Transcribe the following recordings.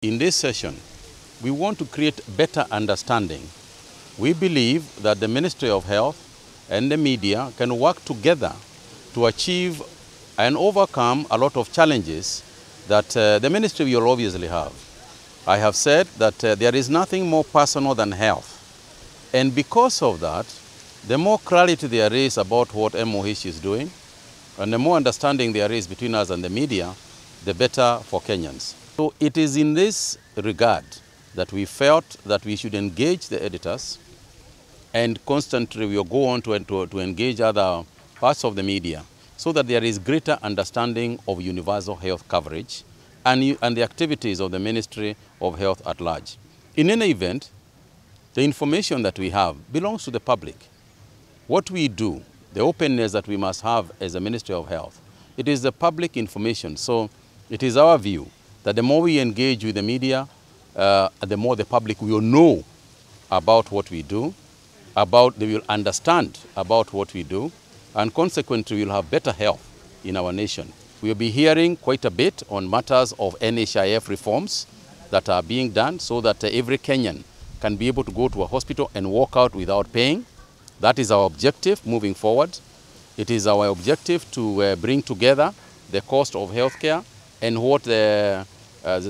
In this session, we want to create better understanding. We believe that the Ministry of Health and the media can work together to achieve and overcome a lot of challenges that the ministry will obviously have. I have said that there is nothing more personal than health. And because of that, the more clarity there is about what MOH is doing, and the more understanding there is between us and the media, the better for Kenyans. So it is in this regard that we felt that we should engage the editors, and constantly we will go on to engage other parts of the media so that there is greater understanding of universal health coverage and the activities of the Ministry of Health at large. In any event, the information that we have belongs to the public. What we do, the openness that we must have as a Ministry of Health, it is the public information. So it is our view that the more we engage with the media, the more the public will know about what we do, they will understand about what we do, and consequently we will have better health in our nation. We will be hearing quite a bit on matters of NHIF reforms that are being done so that every Kenyan can be able to go to a hospital and walk out without paying. That is our objective moving forward. It is our objective to bring together the cost of healthcare and what the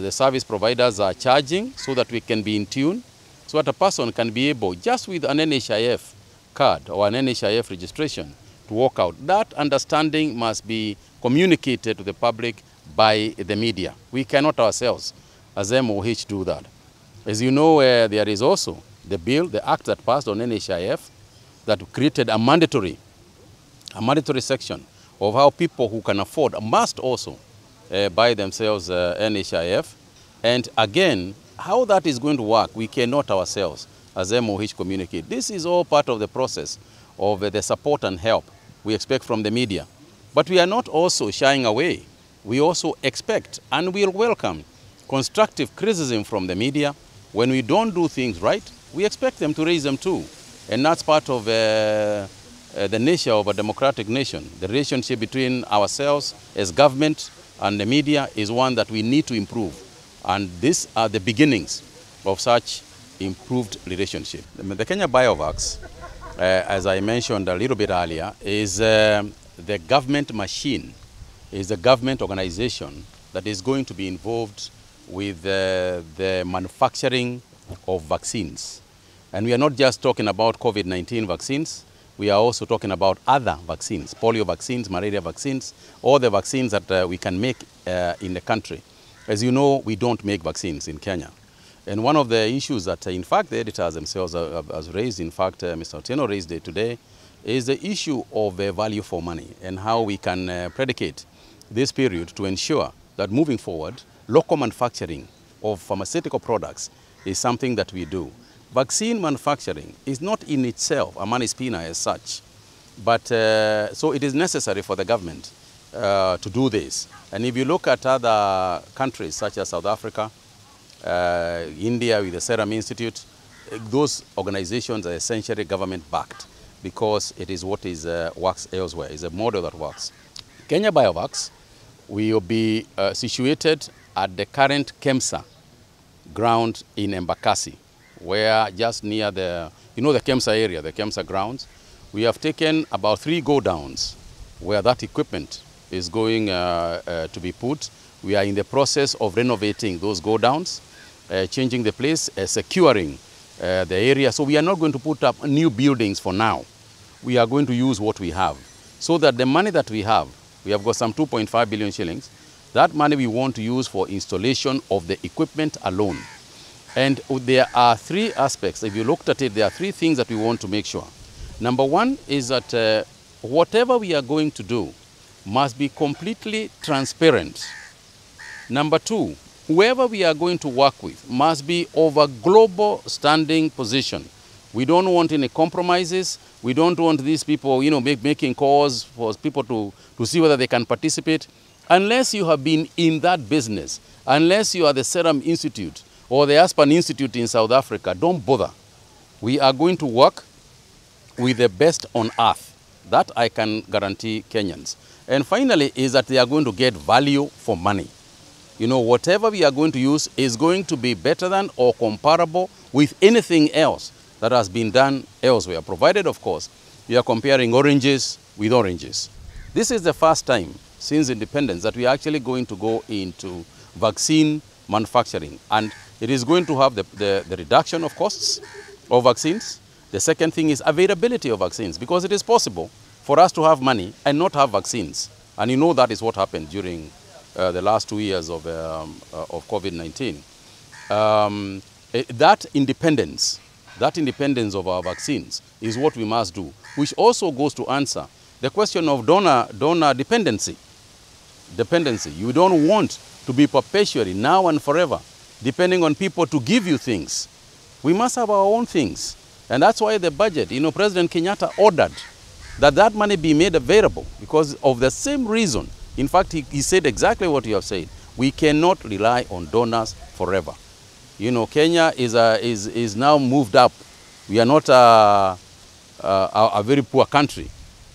service providers are charging so that we can be in tune, so that a person can be able, just with an NHIF card or an NHIF registration, to walk out. That understanding must be communicated to the public by the media. We cannot ourselves, as MOH, do that. As you know, there is also the bill, the act that passed on NHIF, that created a mandatory section of how people who can afford must also buy themselves NHIF. And again, how that is going to work, we cannot ourselves as MOH communicate. This is all part of the process of the support and help we expect from the media. But we are not also shying away. We also expect and will welcome constructive criticism from the media. When we don't do things right, we expect them to raise them too. And that's part of the nature of a democratic nation. The relationship between ourselves as government and the media is one that we need to improve. And these are the beginnings of such improved relationship. The Kenya Biovacs, as I mentioned a little bit earlier, is the government machine, is a government organization that is going to be involved with the manufacturing of vaccines. And we are not just talking about COVID-19 vaccines, we are also talking about other vaccines, polio vaccines, malaria vaccines, all the vaccines that we can make in the country. As you know, we don't make vaccines in Kenya. And one of the issues that, in fact, the editors themselves have raised, in fact, Mr. Otieno raised it today, is the issue of value for money and how we can predicate this period to ensure that moving forward, local manufacturing of pharmaceutical products is something that we do. Vaccine manufacturing is not in itself a money spinner as such, but so it is necessary for the government to do this. And if you look at other countries such as South Africa, India with the Serum Institute, those organizations are essentially government-backed because it is what is works elsewhere. It's a model that works. Kenya Biovacs will be situated at the current KEMSA ground in Embakasi, where just near the KEMSA area, the KEMSA grounds, we have taken about 3 go-downs where that equipment is going to be put. We are in the process of renovating those go-downs, changing the place, securing the area. So we are not going to put up new buildings for now. We are going to use what we have, so that the money that we have got some 2.5 billion shillings, that money we want to use for installation of the equipment alone. And there are 3 aspects. If you looked at it, there are 3 things that we want to make sure. Number 1 is that whatever we are going to do must be completely transparent. Number 2, whoever we are going to work with must be of a global standing position. We don't want any compromises. We don't want these people, making calls for people to see whether they can participate. Unless you have been in that business, unless you are the Serum Institute or the Aspen Institute in South Africa, don't bother. We are going to work with the best on earth. That I can guarantee Kenyans. And finally is that they are going to get value for money. You know, whatever we are going to use is going to be better than or comparable with anything else that has been done elsewhere, provided, of course, we are comparing oranges with oranges. This is the first time since independence that we are actually going to go into vaccine manufacturing, and it is going to have the reduction of costs of vaccines. The second thing is availability of vaccines, because it is possible for us to have money and not have vaccines. And you know that is what happened during the last 2 years of COVID-19. That independence of our vaccines is what we must do, which also goes to answer the question of donor dependency. You don't want to be perpetually, now and forever, depending on people to give you things. We must have our own things. And that's why the budget, you know, President Kenyatta ordered that money be made available, because of the same reason. In fact, he said exactly what you have said. We cannot rely on donors forever. You know, Kenya is now moved up. We are not a very poor country.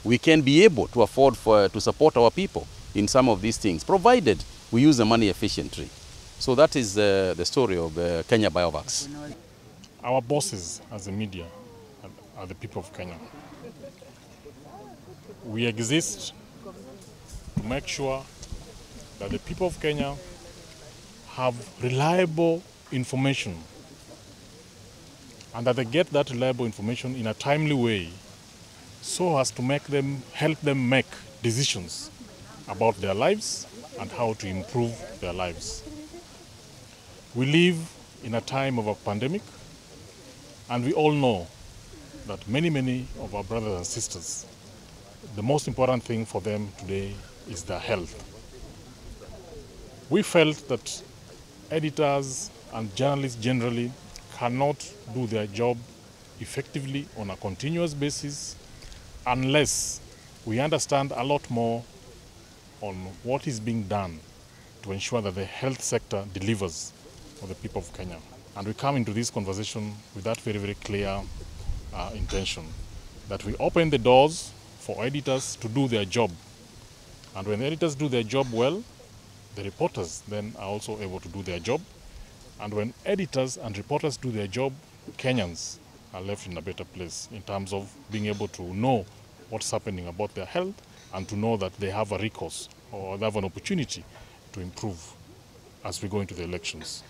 We can be able to afford to support our people in some of these things, provided we use the money efficiently. So that is the story of Kenya Biovacs. Our bosses as the media are the people of Kenya. We exist to make sure that the people of Kenya have reliable information, and that they get that reliable information in a timely way, so as to help them make decisions about their lives and how to improve their lives. We live in a time of a pandemic, and we all know that many of our brothers and sisters, the most important thing for them today is their health. We felt that editors and journalists generally cannot do their job effectively on a continuous basis unless we understand a lot more on what is being done to ensure that the health sector delivers for the people of Kenya. And we come into this conversation with that very clear intention, that we open the doors for editors to do their job. And when the editors do their job well, the reporters then are also able to do their job. And when editors and reporters do their job, Kenyans are left in a better place in terms of being able to know what's happening about their health, and to know that they have a recourse or they have an opportunity to improve as we go into the elections.